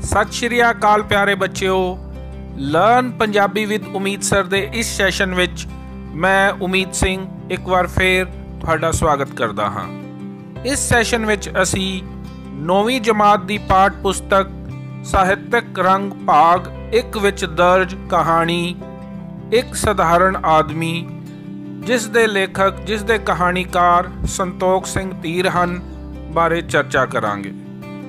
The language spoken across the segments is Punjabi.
सत श्री अकाल प्यारे बच्चों, लर्न पंजाबी विद उम्मीद सर दे इस सैशन विच मैं उम्मीद सिंह एक बार फिर तुहाडा स्वागत करदा हाँ। इस सैशन विच असी 9वीं जमात दी पाठ पुस्तक ਸਾਹਿਤਕ रंग भाग 1 विच दर्ज कहानी एक सधारण आदमी जिस दे लेखक जिस दे कहानीकार संतोख सिंह धीर हन बारे चर्चा करांगे।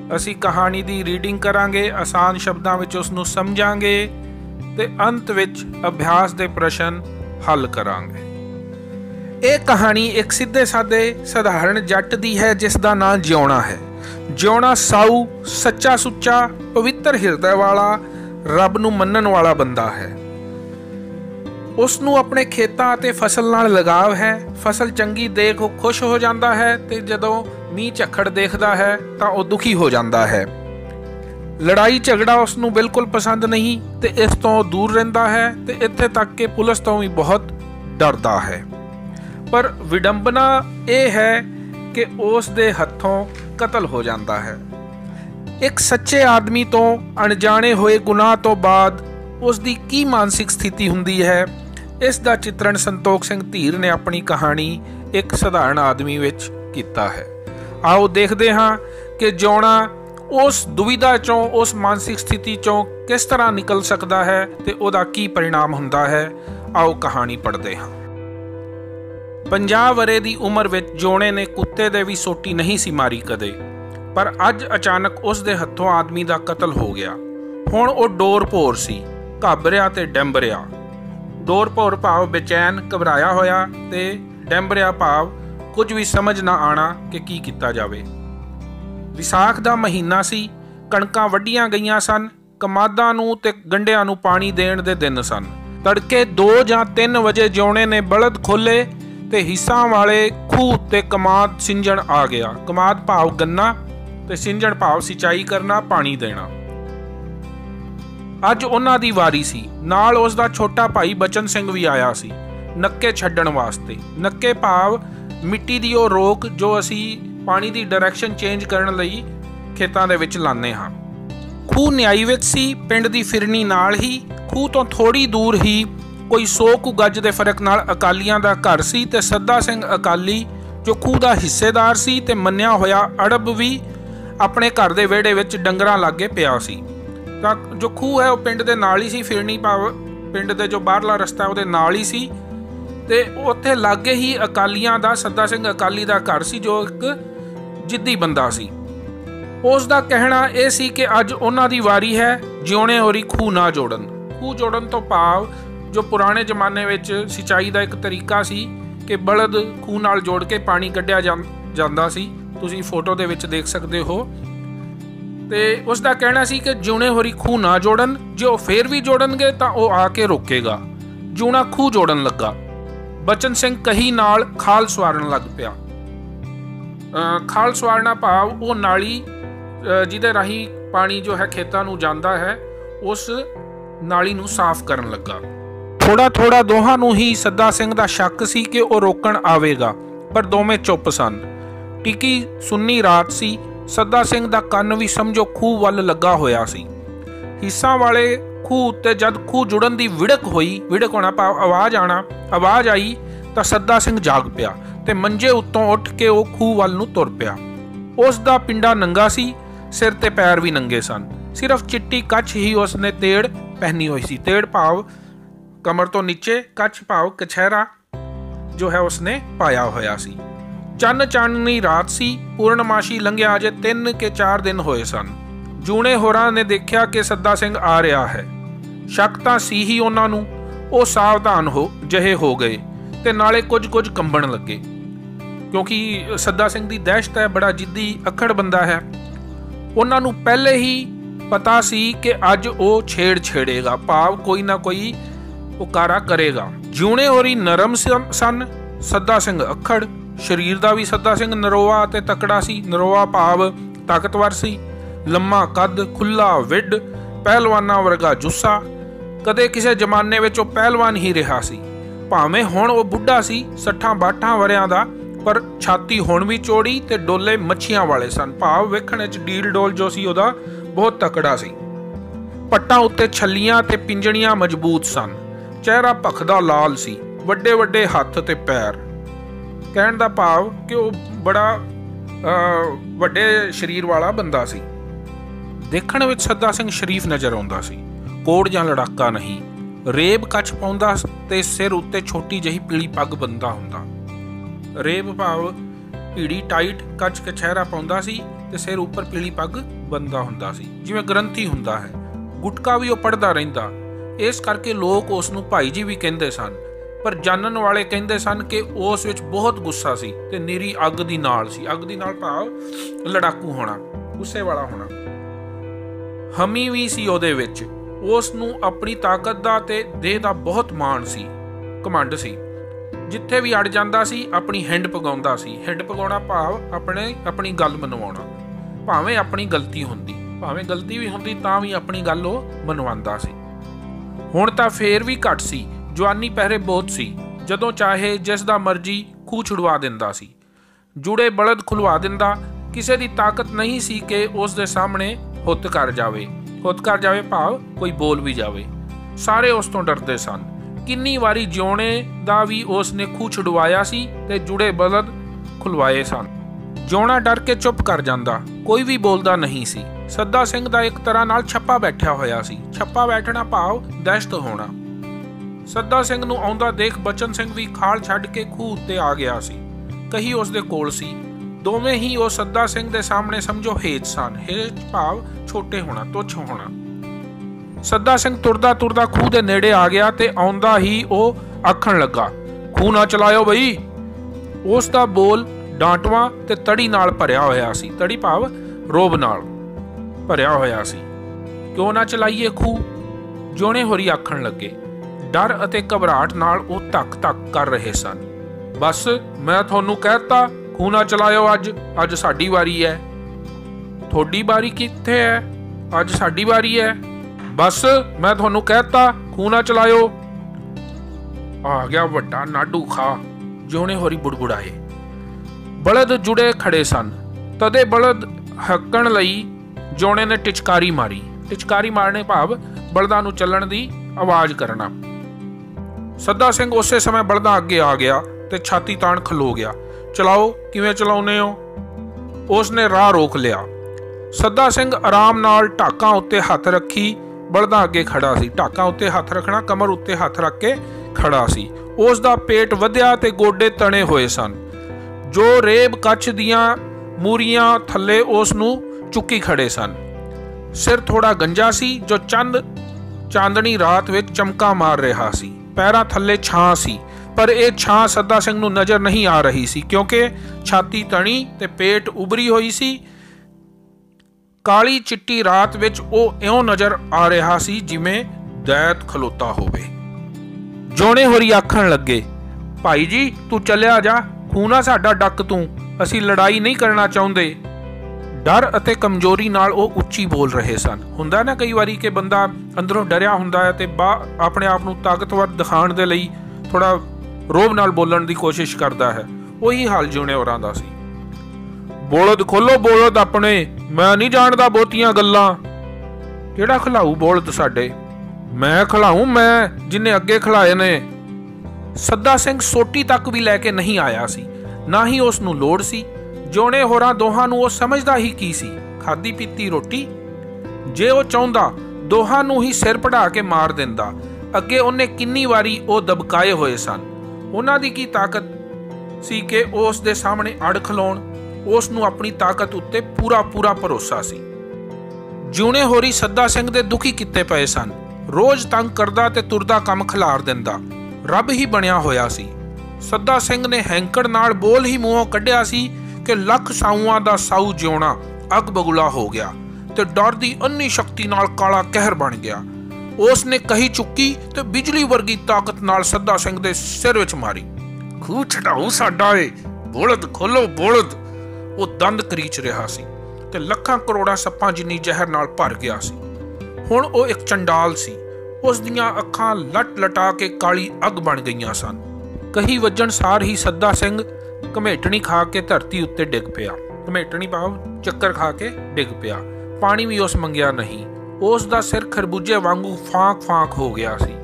असी कहानी दी रीडिंग करांगे, आसान शब्दां विच उसनूं समझांगे ते अंत विच अभ्यास दे प्रश्न हल करांगे। ਇਹ कहानी एक सीधे सादे सधारण जट दी है जिसका नाम जिउणा है। जिउणा साऊ, सच्चा सुच्चा, पवित्र हिरदे वाला, रब नूं मन्नण वाला बंदा है। उसनूं अपने खेतां ते फसल नाल लगाव है। फसल चंगी देख वो खुश हो जाता है ते जदों मींह झक्खड़ देखदा है तां वो दुखी हो जाता है। लड़ाई झगड़ा उसनूं बिल्कुल पसंद नहीं ते इस तों दूर रहिंदा है ते इत्थे तक कि पुलिस तों भी बहुत डरदा है। पर विडंबना यह है कि उस दे हथों कतल हो जाता है। एक सच्चे आदमी तो अणजाने हुए गुनाह तो बाद उसकी की मानसिक स्थिति हुंदी है, इसका चित्रण संतोख सिंह धीर ने अपनी कहानी एक सधारण आदमी विच कीता है। आओ देखते हाँ कि जिउणा उस दुविधा चों, उस मानसिक स्थिति चों किस तरह निकल सकता है ते उहदा की परिणाम हुंदा है। आओ कहानी पढ़ते हाँ। 50 वरे की उम्र विच जिउणे ने कुत्ते दे भी सोटी नहीं सी मारी कदे, पर अज अचानक उस दे हथों आदमी का कतल हो गया। हुण वो डोर भोर सी, घाबरिया ते डैंबरिया। डोर भोर भाव बेचैन घबराया होया ते डैंबरिया भाव कुछ भी समझ ना आना कि की किता जावे। विसाख दा महीना सी, कणकां वड्डियां गईयां सन, कमादां नूं ते गंढियां नूं पानी देण दे दिन सन। तड़के 2 ਜਾਂ 3 वजे जिउणे ने बलद खोले ते हिस्सां वाले खूह ते कमाद सिंजण आ गया। कमाद भाव गन्ना ते सिंजण भाव सिंचाई करना, पानी देना। अज उन्हां दी वारी सी। नाल उसदा छोटा भाई बचन सिंह भी आया सी नक्के छड्डण वास्ते। नक्के भाव मिट्टी दी ओह रोक जो असी पानी दी डायरैक्शन चेंज करन लई खेतां दे विच लाने हां। खूह न्याई विच सी, पिंड दी फिरनी नाल ही। खूह तो थोड़ी दूर ही कोई 100 ਕੁ गज के फर्क नाल अकालियां दा घर सी ते सद्दा सिंह अकाली जो खूह दा हिस्सेदार सी ते मन्निया होया अड़ब भी अपने घर दे विहड़े विच डंगरां लागे पिया सी। तां जो खूह है वो पिंड दे नाल ही सी, फिरनी भाव पिंड दे जो बाहरला रस्ता है उहदे नाल ही सी ते उत्थे लागे ही अकालियां दा सद्दा सिंह अकाली दा घर सी जो एक जिद्दी बंदा सी। उस दा कहना यह सी कि अज उन्हां दी वारी है, जिउणे होरी खूह ना जोड़न। खूह जोड़न तो भाव जो पुराने जमाने विच सिंचाई का एक तरीका सी कि बलद खूह नाल जोड़ के पानी कढ़िया जांदा सी। तुसीं फोटो दे विच देख सकते हो। ते उसका कहना सी कि जिउणे होरी खूह ना जोड़न, जो फिर भी जोड़नगे तां ओह आके रोकेगा। जिउणा खूह जोड़न लगा। बचन सिंह कही नाल खाल सवारन लग पिया। खाल सवारना भाव वो नाली जिहदे राही पानी जो है खेतां नूं जांदा है, उस नाली नूं साफ करन लगा। थोड़ा थोड़ा दोहां नूं ही सद्दा सिंह दा शक सी कि वो रोकण आवेगा, पर दोवें चुप सन। टिकी सुन्नी रात सी। सद्दा सिंह दा कंन भी समझो खूह वल लगा होया सी। हिस्सां वाले खूह उत्ते जद खूह जुड़न दी विड़क होई, विड़क होना भाव आवाज़ आना, आवाज़ आई तां सद्दा सिंह जाग पिया ते मंजे उत्तों उठ के वो खूह वल नूं तुर पिया। उस दा पिंडा नंगा सी, सिर ते पैर भी नंगे सन। सिर्फ चिट्टी कच्छ ही उसने तेड़ पहनी हुई सी। तेड़ भाव कमर तो नीचे, कच्छ भाव कछहरा जो है उसने पाया होया सी। चन्न चाननी रात सी। पूर्णमाशी लंघिया अजे 3 के 4 दिन होए सन। जूणे होरां ने देखिया कि सद्दा सिंह आ रहा है। शक तां सी ही उन्हां नूं। ਉਹ सावधान हो जहे हो गए ते नाले कुछ कंबण लगे, क्योंकि सद्दा सिंह दी दहशत है, बड़ा जिद्दी अखड़ बंदा है। उन्हां नूं पहले ही पता सी कि अज वो छेड़ेगा, भाव कोई ना कोई उकारा करेगा। जिउणे होरी नरम सन, सद्दा सिंह अखड़। शरीर का भी सद्दा सिंह नरोआ ते तकड़ा सी। नरोआ भाव ताकतवर सी। लम्मा कद, खुला विड, पहलवाना वर्गा जुस्सा। कदे किसी जमाने में पहलवान ही रहा सी। भावें हुण वो बुढ़ा सी, 60-62 वरियां दा, पर छाती हुण भी चौड़ी ते डोले मच्छियां वाले सन। भाव वेखण विच डील डोल जो सी उहदा बहुत तकड़ा सी। पट्टां उत्ते छल्लियां ते पिंजणियां मजबूत सन। चेहरा भखदा लाल सी, वड्डे वड्डे हत्थ ते पैर। कहण दा भाव कि वो बड़ा वड्डे शरीर वाला बंदा सी। देखण विच सद्दा सिंह शरीफ नज़र आउंदा सी, कोट जां लड़ाका नहीं। रेब कच्छ पाउंदा ते सिर उत्ते छोटी जही पीली पग बंदा हुंदा। रेब भाव पीड़ी टाइट कच्छ कछहरा पाउंदा सी ते सिर उपर पीली पग बंदा हुंदा सी, जिवें ग्रंथी हुंदा है। गुटका भी वह पढ़दा रहिंदा, इस करके लोग उस नूं भाई जी भी कहिंदे सन। पर जानन वाले कहिंदे सन कि उस विच बहुत गुस्सा सी ते निरी अग दी नाल सी। अग दी नाल भाव लड़ाकू होना, गुस्से वाला होना। हमी भी सी उहदे विच। उस नूं अपनी ताकत दा ते देह दा बहुत माण सी, घमंड सी। जिथे भी अड़ जांदा सी अपनी हिंड पगाउंदा सी। हिंड पगाउणा भाव अपनी गल मनवाउणा, भावें अपनी गलती हुंदी, भावें गलती भी हुंदी तां भी अपनी गल ओह मनवांदा सी। हुण तां फेर भी घट सी, जवानी पहरे बहुत सी। जदों चाहे जिस दा मर्जी खूह छुड़वा दिंदा सी, जुड़े बलद खुलवा दिंदा। किसे दी ताकत नहीं सी कि उस दे सामने हुत कर जावे। हुत कर जावे भाव कोई बोल भी जावे। सारे उस तों डरदे सन। किन्नी वारी जिउणे दा भी उसने खूह छुड़वाया सी ते जुड़े बलद खुलवाए सन। जिउणा डर के चुप कर जांदा, कोई भी बोलदा नहीं सी। सद्दा सिंह दा एक तरह नाल छप्पा बैठा होया सी। छप्पा बैठना भाव दहशत होना। सद्दा सिंह नूं आउंदा देख बचन सिंह भी खाल छड्ड के खूह उत्ते आ गया सी। कही उस दे कोल सी। दोवें ही ਉਹ सद्दा सिंह ਦੇ ਸਾਹਮਣੇ ਸਮਝੋ ਹੇਜ ਸਨ। ਹੇਜ ਭਾਵ ਛੋਟੇ ਹੋਣਾ, ਤੁੱਛ ਹੋਣਾ। ਸੱਦਾ ਸਿੰਘ ਤੁਰਦਾ ਤੁਰਦਾ ਖੂਹ ਦੇ ਨੇੜੇ ਆ ਗਿਆ ਤੇ ਆਉਂਦਾ ਹੀ ਉਹ ਆਖਣ ਲੱਗਾ, ਖੂਹ ਨਾ ਚਲਾਇਓ ਬਈ। ਉਸ ਦਾ ਬੋਲ ਡਾਂਟਵਾਂ ਤੇ ਤੜੀ ਨਾਲ ਭਰਿਆ ਹੋਇਆ ਸੀ। ਤੜੀ ਭਾਵ ਰੋਬ ਨਾਲ ਭਰਿਆ ਹੋਇਆ ਸੀ। ਕਿਉਂ ਨਾ ਚਲਾਈਏ ਖੂਹ? ਜਿਉਣੇ ਹੋਰੀ ਆਖਣ ਲੱਗੇ। ਡਰ ਅਤੇ ਘਬਰਾਹਟ ਨਾਲ ਉਹ ਧੱਕ ਧੱਕ ਕਰ ਰਹੇ ਸਨ। ਬਸ ਮੈਂ ਤੁਹਾਨੂੰ ਕਹਿਤਾ ਖੂਹ ਨਾ ਚਲਾਇਓ। ਅੱਜ ਸਾਡੀ ਵਾਰੀ ਹੈ। ਤੁਹਾਡੀ ਵਾਰੀ ਕਿੱਥੇ ਹੈ? ਅੱਜ ਸਾਡੀ ਵਾਰੀ ਹੈ। ਬਸ ਮੈਂ ਤੁਹਾਨੂੰ ਕਹਿਤਾ ਖੂਹ ਨਾ ਚਲਾਇਓ। ਆ ਗਿਆ ਵੱਡਾ ਨਾਡੂ ਖਾ, ਜਿਉਣੇ ਹੋਰੀ ਬੁੜਬੁੜਾਏ। ਬਲਦ ਜੁੜੇ ਖੜੇ ਸਨ। ਤਦੇ ਬਲਦ ਹੱਕਣ ਲਈ ਜਿਉਣੇ ਨੇ ਟਿਚਕਾਰੀ ਮਾਰੀ। ਟਿਚਕਾਰੀ ਮਾਰਨੇ ਭਾਵ ਬਲਦਾਂ ਨੂੰ ਚੱਲਣ ਦੀ ਆਵਾਜ਼ ਕਰਨਾ। ਸੱਦਾ ਸਿੰਘ ਉਸੇ ਸਮੇਂ ਬਲਦਾਂ ਅੱਗੇ ਆ ਗਿਆ ਤੇ ਛਾਤੀ ਤਾਣ ਖਲੋ ਗਿਆ। ਚਲਾਓ, ਕਿਵੇਂ ਚਲਾਉਨੇ ਹੋ? ਉਸਨੇ ਰਾਹ ਰੋਕ ਲਿਆ। ਸੱਦਾ ਸਿੰਘ ਆਰਾਮ ਨਾਲ ਢਾਕਾਂ ਉੱਤੇ ਹੱਥ ਰੱਖੀ ਬਲਦਾਂ ਅੱਗੇ ਖੜਾ ਸੀ। ਢਾਕਾਂ ਉੱਤੇ ਹੱਥ ਰੱਖਣਾ, ਕਮਰ ਉੱਤੇ ਹੱਥ ਰੱਖ ਕੇ ਖੜਾ ਸੀ। ਉਸ ਦਾ ਪੇਟ ਵਧਿਆ ਤੇ ਗੋਡੇ ਤਣੇ ਹੋਏ ਸਨ। ਜੋ ਰੇਬ ਕੱਛ ਦੀਆਂ ਮੂਰੀਆਂ ਥੱਲੇ ਉਸ ਨੂੰ ਚੁੱਕੀ ਖੜੇ ਸਨ। ਸਿਰ ਥੋੜਾ ਗੰਜਾ ਸੀ ਜੋ ਚਾਂਦਣੀ ਰਾਤ ਵਿੱਚ ਚਮਕਾ ਮਾਰ ਰਿਹਾ ਸੀ। ਪੈਰਾਂ ਥੱਲੇ ਛਾਂ ਸੀ, ਪਰ ਇਹ ਛਾਂ ਸੱਦਾ ਸਿੰਘ ਨੂੰ ਨਜ਼ਰ ਨਹੀਂ ਆ ਰਹੀ ਸੀ ਕਿਉਂਕਿ ਛਾਤੀ ਤਣੀ ਤੇ ਪੇਟ ਉਭਰੀ ਹੋਈ ਸੀ। ਕਾਲੀ ਚਿੱਟੀ ਰਾਤ ਵਿੱਚ ਉਹ ਇਉਂ ਨਜ਼ਰ ਆ ਰਿਹਾ ਸੀ ਜਿਵੇਂ ਦੈਤ ਖਲੋਤਾ ਹੋਵੇ। ਜੋਣੇ ਹੋਰੀ ਆਖਣ ਲੱਗੇ, ਭਾਈ ਜੀ ਤੂੰ ਚੱਲਿਆ ਜਾ, ਖੂਹ ਨਾ ਸਾਡਾ ਡੱਕ ਤੂੰ, ਅਸੀਂ ਲੜਾਈ ਨਹੀਂ ਕਰਨਾ ਚਾਹੁੰਦੇ। ਡਰ ਅਤੇ ਕਮਜ਼ੋਰੀ ਨਾਲ ਉਹ ਉੱਚੀ ਬੋਲ ਰਹੇ ਸਨ। ਹੁੰਦਾ ਨਾ ਕਈ ਵਾਰੀ ਕਿ ਬੰਦਾ ਅੰਦਰੋਂ ਡਰਿਆ ਹੁੰਦਾ ਹੈ ਤੇ ਆਪਣੇ ਆਪ ਨੂੰ ਤਾਕਤਵਰ ਦਿਖਾਉਣ ਦੇ ਲਈ ਥੋੜਾ ਰੋਬ ਨਾਲ ਬੋਲਣ ਦੀ ਕੋਸ਼ਿਸ਼ ਕਰਦਾ ਹੈ। ਉਹੀ ਹਾਲ ਜਿਉਣੇ ਹੋਰਾਂ ਦਾ ਸੀ। ਬੋਲਦ ਖੋਲੋ ਬੋਲਦ ਆਪਣੇ, ਮੈਂ ਨਹੀਂ ਜਾਣਦਾ ਬਹੁਤੀਆਂ ਗੱਲਾਂ। ਕਿਹੜਾ ਖਿਲਾਊ ਬੋਲਦ ਸਾਡੇ? ਮੈਂ ਖਿਲਾਊ, ਮੈਂ ਜਿੰਨੇ ਅੱਗੇ ਖਿਲਾਏ ਨੇ। ਸੱਦਾ ਸਿੰਘ ਸੋਟੀ ਤੱਕ ਵੀ ਲੈ ਕੇ ਨਹੀਂ ਆਇਆ ਸੀ, ਨਾ ਹੀ ਉਸ ਨੂੰ ਲੋੜ ਸੀ। ਜਿਉਣੇ ਹੋਰਾਂ ਦੋਹਾਂ ਨੂੰ ਉਹ ਸਮਝਦਾ ਹੀ ਕੀ ਸੀ, ਖਾਦੀ ਪੀਤੀ ਰੋਟੀ। ਜੇ ਉਹ ਚਾਹੁੰਦਾ ਦੋਹਾਂ ਨੂੰ ਹੀ ਸਿਰ ਪੜਾ ਕੇ ਮਾਰ ਦਿੰਦਾ। ਅੱਗੇ ਉਹਨੇ ਕਿੰਨੀ ਵਾਰੀ ਉਹ ਦਬਕਾਏ ਹੋਏ ਸਨ। ਉਹਨਾਂ ਦੀ ਕੀ ਤਾਕਤ ਸੀ ਕਿ ਉਸ ਦੇ ਸਾਹਮਣੇ ਅੜ ਖਲੋਣ? ਉਸ ਨੂੰ ਆਪਣੀ ਤਾਕਤ ਉੱਤੇ ਪੂਰਾ ਭਰੋਸਾ ਸੀ। ਜਿਉਣੇ ਹੋਰੀ ਸੱਦਾ ਸਿੰਘ ਦੇ ਦੁਖੀ ਕੀਤੇ ਪਏ ਸਨ। ਰੋਜ਼ ਤੰਗ ਕਰਦਾ ਤੇ ਤੁਰਦਾ ਕੰਮ ਖਿਲਾਰ ਦਿੰਦਾ। ਰੱਬ ਹੀ ਬਣਿਆ ਹੋਇਆ ਸੀ। ਸੱਦਾ ਸਿੰਘ ਨੇ ਹੈਂਕੜ ਨਾਲ ਬੋਲ ਹੀ ਮੂੰਹੋਂ ਕੱਢਿਆ ਸੀ ਕਿ ਲੱਖ ਸਾਊਆਂ ਦਾ ਸਾਊ ਜਿਉਣਾ ਅੱਗ ਬਗੁਲਾ ਹੋ ਗਿਆ ਤੇ ਡਰ ਦੀ ਅੰਨੀ ਸ਼ਕਤੀ ਨਾਲ ਕਾਲਾ ਕਹਿਰ ਬਣ ਗਿਆ। ਉਸ ਨੇ ਕਹੀ ਚੁੱਕੀ ਤੇ ਬਿਜਲੀ ਵਰਗੀ ਤਾਕਤ ਨਾਲ ਸੱਦਾ ਸਿੰਘ ਦੇ ਸਿਰ ਵਿੱਚ ਮਾਰੀ। ਖੂਹ ਛਡਾਊ ਸਾਡਾ ਏ, ਬੋਲਦ ਖੋਲੋ ਬੋਲਦ। ਉਹ ਦੰਦ ਕਰੀਚ ਰਿਹਾ ਸੀ ਤੇ ਲੱਖਾਂ ਕਰੋੜਾਂ ਸੱਪਾਂ ਜਿੰਨੀ ਜ਼ਹਿਰ ਨਾਲ ਭਰ ਗਿਆ ਸੀ। ਹੁਣ ਉਹ ਇੱਕ ਚੰਡਾਲ ਸੀ। ਉਸ ਦੀਆਂ ਅੱਖਾਂ ਲਟ ਲਟਾ ਕੇ ਕਾਲੀ ਅੱਗ ਬਣ ਗਈਆਂ ਸਨ। ਕਹੀ ਵੱਜਣ ਸਾਰ ਹੀ ਸੱਦਾ ਸਿੰਘ ਘਮੇਟਣੀ ਖਾ ਕੇ ਧਰਤੀ ਉੱਤੇ ਡਿੱਗ ਪਿਆ। ਘਮੇਟਣੀ ਭਾਵ ਚੱਕਰ ਖਾ ਕੇ ਡਿੱਗ ਪਿਆ। ਪਾਣੀ ਵੀ ਉਸ ਮੰਗਿਆ ਨਹੀਂ। ਉਸ ਦਾ ਸਿਰ ਖਰਬੂਜੇ ਵਾਂਗੂ ਫਾਂਕ ਹੋ ਗਿਆ ਸੀ।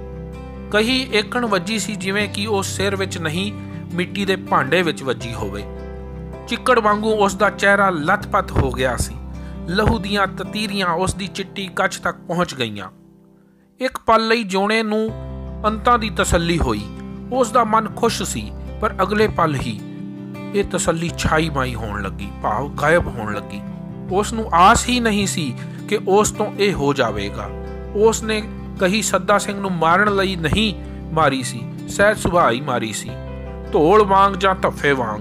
ਕਹੀ ਏਕਣ ਵੱਜੀ ਸੀ ਜਿਵੇਂ ਕਿ ਉਹ ਸਿਰ ਵਿੱਚ ਨਹੀਂ ਮਿੱਟੀ ਦੇ ਭਾਂਡੇ ਵਿੱਚ ਵੱਜੀ ਹੋਵੇ। ਚਿੱਕੜ ਵਾਂਗੂ ਉਸ ਦਾ ਚਿਹਰਾ ਲੱਥ-ਪੱਥ ਹੋ ਗਿਆ ਸੀ। ਲਹੂ ਦੀਆਂ ਤਤੀਰੀਆਂ ਉਸ ਦੀ ਚਿੱਟੀ ਕੱਛ ਤੱਕ ਪਹੁੰਚ ਗਈਆਂ। ਇੱਕ ਪਲ ਲਈ ਜੋਣੇ ਨੂੰ ਅੰਤਾਂ ਦੀ ਤਸੱਲੀ ਹੋਈ। ਉਸ ਦਾ ਮਨ ਖੁਸ਼ ਸੀ, ਪਰ ਅਗਲੇ ਪਲ ਹੀ ਇਹ ਤਸੱਲੀ ਛਾਈ ਮਾਈ ਹੋਣ ਲੱਗੀ, ਭਾਵ ਗਾਇਬ ਹੋਣ ਲੱਗੀ। ਉਸ ਨੂੰ ਆਸ ਹੀ ਨਹੀਂ ਸੀ ਕਿ ਉਸ ਤੋਂ ਇਹ ਹੋ ਜਾਵੇਗਾ। ਉਸ ਨੇ ਕਹੀ ਸੱਦਾ ਸਿੰਘ ਨੂੰ ਮਾਰਨ ਲਈ ਨਹੀਂ ਮਾਰੀ ਸੀ, ਸਹਿਜ ਸੁਭਾਅ ਹੀ ਮਾਰੀ ਸੀ, ਧੌਲ ਵਾਂਗ ਜਾਂ ਧੱਫੇ ਵਾਂਗ।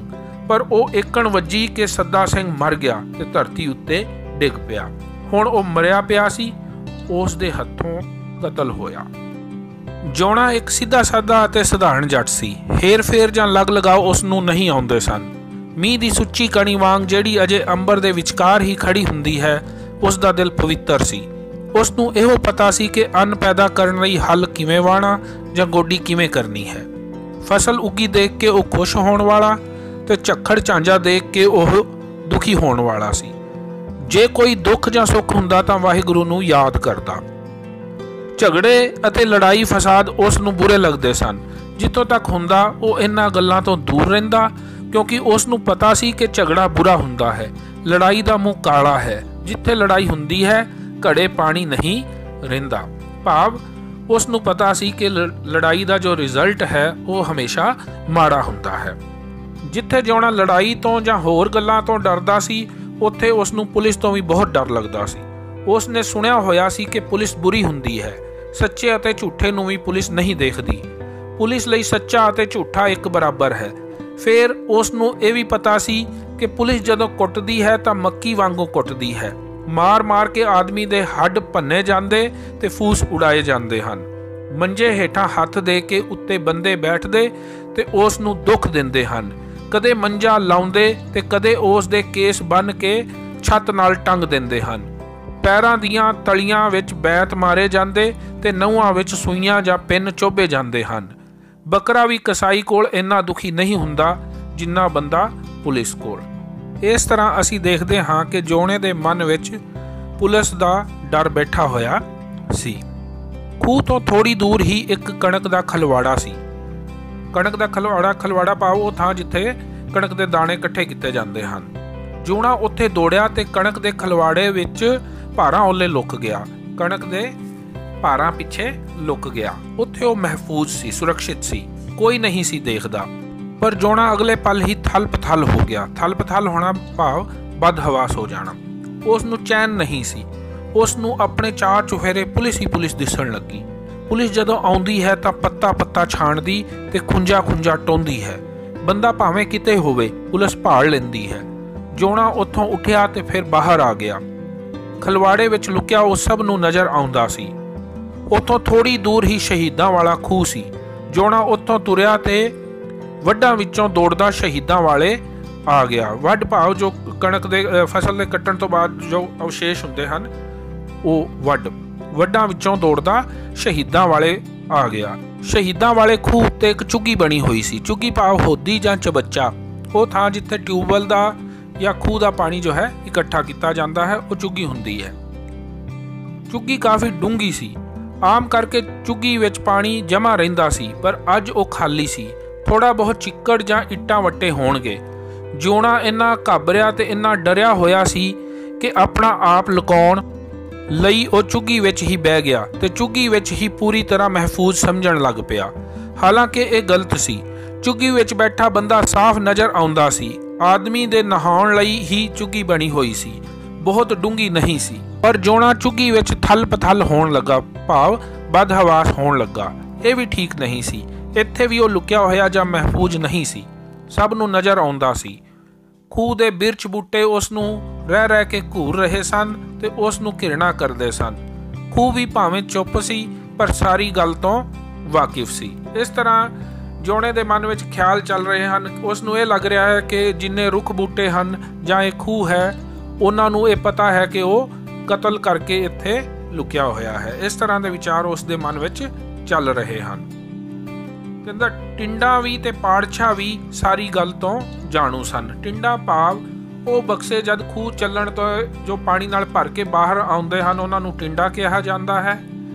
ਪਰ ਉਹ ਏਕਣ ਵੱਜੀ ਕਿ ਸੱਦਾ ਸਿੰਘ ਮਰ ਗਿਆ ਤੇ ਧਰਤੀ ਉੱਤੇ ਡਿੱਗ ਪਿਆ। ਹੁਣ ਉਹ ਮਰਿਆ ਪਿਆ ਸੀ, ਉਸ ਦੇ ਹੱਥੋਂ ਕਤਲ ਹੋਇਆ। ਜੋਣਾ ਇੱਕ ਸਿੱਧਾ ਸਾਦਾ ਅਤੇ ਸਧਾਰਨ ਜੱਟ ਸੀ। ਹੇਰ ਫੇਰ ਜਾਂ ਲਗ ਲਗਾਓ ਉਸ ਨੂੰ ਨਹੀਂ ਆਉਂਦੇ ਸਨ। ਮੀਂਹ ਦੀ ਸੁੱਚੀ ਕਣੀ ਵਾਂਗ ਜਿਹੜੀ ਅਜੇ ਅੰਬਰ ਦੇ ਵਿਚਕਾਰ ਹੀ ਖੜੀ ਹੁੰਦੀ ਹੈ, ਉਸ ਦਾ ਦਿਲ ਪਵਿੱਤਰ ਸੀ। ਉਸ ਨੂੰ ਇਹੋ ਪਤਾ ਸੀ ਕਿ ਅੰਨ ਪੈਦਾ ਕਰਨ ਲਈ ਹਲ ਕਿਵੇਂ ਵਾਹਣਾ ਜਾਂ ਗੋਡੀ ਕਿਵੇਂ ਕਰਨੀ ਹੈ। ਫਸਲ ਉੱਗੀ ਦੇਖ ਕੇ ਉਹ ਖੁਸ਼ ਹੋਣ ਵਾਲਾ ਤੇ ਝੱਖੜ ਝਾਂਜਾ ਦੇਖ ਕੇ ਉਹ ਦੁਖੀ ਹੋਣ ਵਾਲਾ ਸੀ। ਜੇ ਕੋਈ ਦੁੱਖ ਜਾਂ ਸੁੱਖ ਹੁੰਦਾ ਤਾਂ ਵਾਹਿਗੁਰੂ ਨੂੰ ਯਾਦ ਕਰਦਾ। ਝਗੜੇ ਅਤੇ ਲੜਾਈ ਫਸਾਦ ਉਸ ਨੂੰ ਬੁਰੇ ਲੱਗਦੇ ਸਨ। ਜਿੱਥੋਂ ਤੱਕ ਹੁੰਦਾ ਉਹ ਇਹਨਾਂ ਗੱਲਾਂ ਤੋਂ ਦੂਰ ਰਹਿੰਦਾ, ਕਿਉਂਕਿ ਉਸ ਨੂੰ ਪਤਾ ਸੀ ਕਿ ਝਗੜਾ ਬੁਰਾ ਹੁੰਦਾ ਹੈ, ਲੜਾਈ ਦਾ ਮੂੰਹ ਕਾਲਾ ਹੈ। ਜਿੱਥੇ ਲੜਾਈ ਹੁੰਦੀ ਹੈ ਘੜੇ ਪਾਣੀ ਨਹੀਂ ਰਹਿੰਦਾ, ਭਾਵ ਉਸ ਨੂੰ ਪਤਾ ਸੀ ਕਿ ਲੜਾਈ ਦਾ ਜੋ ਰਿਜ਼ਲਟ ਹੈ ਉਹ ਹਮੇਸ਼ਾ ਮਾੜਾ ਹੁੰਦਾ ਹੈ। ਜਿੱਥੇ ਜੋਣਾ ਲੜਾਈ ਤੋਂ ਜਾਂ ਹੋਰ ਗੱਲਾਂ ਤੋਂ ਡਰਦਾ ਸੀ, ਉੱਥੇ ਉਸ ਨੂੰ ਪੁਲਿਸ ਤੋਂ ਵੀ ਬਹੁਤ ਡਰ ਲੱਗਦਾ ਸੀ। ਉਸ ਨੇ ਸੁਣਿਆ ਹੋਇਆ ਸੀ ਕਿ ਪੁਲਿਸ ਬੁਰੀ ਹੁੰਦੀ ਹੈ। ਸੱਚੇ ਅਤੇ ਝੂਠੇ ਨੂੰ ਵੀ ਪੁਲਿਸ ਨਹੀਂ ਦੇਖਦੀ। ਪੁਲਿਸ ਲਈ ਸੱਚਾ ਅਤੇ ਝੂਠਾ ਇੱਕ ਬਰਾਬਰ ਹੈ। ਫਿਰ ਉਸ ਨੂੰ ਇਹ ਵੀ ਪਤਾ ਸੀ ਕਿ ਪੁਲਿਸ ਜਦੋਂ ਕੁੱਟਦੀ ਹੈ ਤਾਂ ਮੱਕੀ ਵਾਂਗੂ ਕੁੱਟਦੀ ਹੈ। ਮਾਰ ਕੇ ਆਦਮੀ ਦੇ ਹੱਡ ਭੰਨੇ ਜਾਂਦੇ ਤੇ ਫੂਸ ਉਡਾਏ ਜਾਂਦੇ ਹਨ। ਮੰਜੇ ਹੇਠਾਂ ਹੱਥ ਦੇ ਕੇ ਉੱਤੇ ਬੰਦੇ ਬੈਠਦੇ ਤੇ ਉਸ ਨੂੰ ਦੁੱਖ ਦਿੰਦੇ ਹਨ। ਕਦੇ ਮੰਜਾ ਲਾਉਂਦੇ ਤੇ ਕਦੇ ਉਸ ਦੇ ਕੇਸ ਬੰਨ੍ਹ ਕੇ ਛੱਤ ਨਾਲ ਟੰਗ ਦਿੰਦੇ ਹਨ। ਪੈਰਾਂ ਦੀਆਂ ਤਲੀਆਂ ਵਿੱਚ ਬੈਤ ਮਾਰੇ ਜਾਂਦੇ ਤੇ ਨਹੁੰਆਂ ਵਿੱਚ ਸੂਈਆਂ ਜਾਂ ਪਿੰਨ ਚੋਭੇ ਜਾਂਦੇ ਹਨ। ਬੱਕਰਾ ਵੀ ਕਸਾਈ ਕੋਲ ਇੰਨਾ ਦੁਖੀ ਨਹੀਂ ਹੁੰਦਾ ਜਿੰਨਾ ਬੰਦਾ ਪੁਲਿਸ ਕੋਲ। ਇਸ ਤਰ੍ਹਾਂ ਅਸੀਂ ਦੇਖਦੇ ਹਾਂ ਕਿ ਜੋਣੇ ਦੇ ਮਨ ਵਿੱਚ ਪੁਲਿਸ ਦਾ ਡਰ ਬੈਠਾ ਹੋਇਆ ਸੀ। ਖੂਹ ਤੋਂ ਥੋੜੀ ਦੂਰ ਹੀ ਇੱਕ ਕਣਕ ਦਾ ਖਲਵਾੜਾ ਸੀ। ਕਣਕ ਦਾ ਖਲਵਾੜਾ ਭਾਵ ਉਹ ਥਾਂ ਜਿੱਥੇ ਕਣਕ ਦੇ ਦਾਣੇ ਇਕੱਠੇ ਕੀਤੇ ਜਾਂਦੇ ਹਨ। ਜੋਣਾ ਉੱਥੇ ਦੌੜਿਆ ਤੇ ਕਣਕ ਦੇ ਖਲਵਾੜੇ ਵਿੱਚ ਭਾਰਾਂ ਓਲੇ ਲੁਕ ਗਿਆ। ਕਣਕ ਦੇ ਭਾਰਾਂ ਪਿੱਛੇ ਲੁਕ ਗਿਆ। ਉੱਥੇ ਉਹ ਮਹਿਫੂਜ਼ ਸੀ, ਸੁਰੱਖਿਅਤ ਸੀ, ਕੋਈ ਨਹੀਂ ਸੀ ਦੇਖਦਾ। ਪਰ ਜੋਣਾ ਅਗਲੇ ਪਲ ਹੀ ਥਲ ਪਥਲ ਹੋ ਗਿਆ। ਥਲ ਪਥਲ ਹੋਣਾ ਭਾਵ ਬਦਹਵਾਸ ਹੋ ਜਾਣਾ। ਉਸ ਨੂੰ ਚੈਨ ਨਹੀਂ ਸੀ। ਉਸ ਨੂੰ ਆਪਣੇ ਚਾਰ ਚੁਫੇਰੇ ਪੁਲਿਸ ਹੀ ਪੁਲਿਸ ਦਿਸਣ ਲੱਗੀ। ਪੁਲਿਸ ਜਦੋਂ ਆਉਂਦੀ ਹੈ ਤਾਂ ਪੱਤਾ ਛਾਣਦੀ ਤੇ ਖੁੰਝਾ ਟੋਂਦੀ ਹੈ। ਬੰਦਾ ਭਾਵੇਂ ਕਿਤੇ ਹੋਵੇ, ਪੁਲਿਸ ਭਾਲ ਲੈਂਦੀ ਹੈ। ਜੋਣਾ ਉੱਥੋਂ ਉੱਠਿਆ ਤੇ ਫਿਰ ਬਾਹਰ ਆ ਗਿਆ। ਖਲਵਾੜੇ ਵਿੱਚ ਲੁਕਿਆ ਉਹ ਸਭ ਨੂੰ ਨਜ਼ਰ ਆਉਂਦਾ ਸੀ। ਉੱਥੋਂ ਥੋੜੀ ਦੂਰ ਹੀ ਸ਼ਹੀਦਾਂ ਵਾਲਾ ਖੂਹ ਸੀ। ਜੋਣਾ ਉੱਥੋਂ ਤੁਰਿਆ ਤੇ ਵੱਡਾਂ ਵਿੱਚੋਂ ਦੌੜਦਾ ਸ਼ਹੀਦਾਂ ਵਾਲੇ ਆ ਗਿਆ। ਵੱਡ ਭਾਵ ਜੋ ਕਣਕ ਦੇ ਫਸਲ ਦੇ ਕੱਟਣ ਤੋਂ ਬਾਅਦ ਜੋ ਅਵਸ਼ੇਸ਼ ਹੁੰਦੇ ਹਨ, ਉਹ ਵੱਡਾਂ ਵਿੱਚੋਂ ਦੌੜਦਾ ਸ਼ਹੀਦਾਂ ਵਾਲੇ ਆ ਗਿਆ। ਸ਼ਹੀਦਾਂ ਵਾਲੇ ਖੂਹ ਉੱਤੇ ਇੱਕ ਚੁੱਗੀ ਬਣੀ ਹੋਈ ਸੀ। ਚੁੱਗੀ ਭਾਵ ਹੋਦੀ ਜਾਂ ਚਬੱਚਾ, ਉਹ ਥਾਂ ਜਿੱਥੇ ਟਿਊਬਵੈੱਲ ਦਾ ਜਾਂ ਖੂਹ ਦਾ ਪਾਣੀ ਜੋ ਹੈ ਇਕੱਠਾ ਕੀਤਾ ਜਾਂਦਾ ਹੈ, ਉਹ ਚੁੱਗੀ ਹੁੰਦੀ ਹੈ। ਚੁੱਗੀ ਕਾਫੀ ਡੂੰਘੀ ਸੀ। ਆਮ ਕਰਕੇ ਚੁੱਗੀ ਵਿੱਚ ਪਾਣੀ ਜਮ੍ਹਾਂ ਰਹਿੰਦਾ ਸੀ, ਪਰ ਅੱਜ ਉਹ ਖਾਲੀ ਸੀ। ਥੋੜਾ ਬਹੁਤ ਚਿੱਕੜ ਜਾਂ ਇੱਟਾਂ ਵੱਟੇ ਹੋਣਗੇ। ਜੋਣਾ ਇੰਨਾ ਘਾਬਰਿਆ ਤੇ ਇੰਨਾ ਡਰਿਆ ਹੋਇਆ ਸੀ ਕਿ ਆਪਣਾ ਆਪ ਲੁਕਾਉਣ ਲਈ ਉਹ ਚੁੱਗੀ ਵਿੱਚ ਹੀ ਬਹਿ ਗਿਆ ਤੇ ਚੁੱਗੀ ਵਿੱਚ ਹੀ ਪੂਰੀ ਤਰ੍ਹਾਂ ਮਹਿਫੂਜ਼ ਸਮਝਣ ਲੱਗ ਪਿਆ। ਹਾਲਾਂਕਿ ਇਹ ਗਲਤ ਸੀ। ਚੁੱਗੀ ਵਿੱਚ ਬੈਠਾ ਬੰਦਾ ਸਾਫ਼ ਨਜ਼ਰ ਆਉਂਦਾ ਸੀ। ਆਦਮੀ ਦੇ ਨਹਾਉਣ ਲਈ ਹੀ ਚੁੱਗੀ ਬਣੀ ਹੋਈ ਸੀ, ਬਹੁਤ ਡੂੰਘੀ ਨਹੀਂ ਸੀ। ਪਰ ਜੋਣਾ ਚੁੱਗੀ ਵਿੱਚ ਥਲ ਪਥਲ ਹੋਣ ਲੱਗਾ, ਭਾਵ ਬਦਹਵਾਸ ਹੋਣ ਲੱਗਾ। ਇਹ ਵੀ ਠੀਕ ਨਹੀਂ ਸੀ। ਇੱਥੇ ਵੀ ਉਹ ਲੁਕਿਆ ਹੋਇਆ ਜਾਂ ਮਹਿਫੂਜ਼ ਨਹੀਂ ਸੀ, ਸਭ ਨੂੰ ਨਜ਼ਰ ਆਉਂਦਾ ਸੀ। ਖੂਹ ਦੇ ਬਿਰਛ ਬੂਟੇ ਉਸ ਨੂੰ ਰਹਿ ਕੇ ਘੂਰ ਰਹੇ ਸਨ ਤੇ ਉਸ ਨੂੰ ਘਿਰਣਾ ਕਰਦੇ ਸਨ। ਖੂਹ ਵੀ ਭਾਵੇਂ ਚੁੱਪ ਸੀ, ਪਰ ਸਾਰੀ ਗੱਲ ਤੋਂ ਵਾਕਿਫ ਸੀ। ਇਸ ਤਰ੍ਹਾਂ ਜੋਣੇ ਦੇ ਮਨ ਵਿੱਚ ਖਿਆਲ ਚੱਲ ਰਹੇ ਹਨ। ਉਸ ਨੂੰ ਇਹ ਲੱਗ ਰਿਹਾ ਹੈ ਕਿ ਜਿੰਨੇ ਰੁੱਖ ਬੂਟੇ ਹਨ ਜਾਂ ਇਹ ਖੂਹ ਹੈ, ਉਹਨਾਂ ਨੂੰ ਇਹ ਪਤਾ ਹੈ ਕਿ ਉਹ ਕਤਲ ਕਰਕੇ ਇੱਥੇ ਲੁਕਿਆ ਹੋਇਆ ਹੈ। ਇਸ ਤਰ੍ਹਾਂ ਦੇ ਵਿਚਾਰ ਉਸ ਦੇ ਮਨ ਵਿੱਚ ਚੱਲ ਰਹੇ ਹਨ। ਕਹਿੰਦਾ ਟਿੰਡਾ ਵੀ ਤੇ ਪਾੜਛਾ ਵੀ ਸਾਰੀ ਗੱਲ ਤੋਂ ਜਾਣੂ ਸਨ। ਟਿੰਡਾ ਭਾਵ ਉਹ ਬਕਸੇ ਜਦ ਖੂਹ ਚੱਲਣ ਤੋਂ ਜੋ ਪਾਣੀ ਨਾਲ ਭਰ ਕੇ ਬਾਹਰ ਆਉਂਦੇ ਹਨ ਉਹਨਾਂ ਨੂੰ ਟਿੰਡਾ ਕਿਹਾ ਜਾਂਦਾ ਹੈ।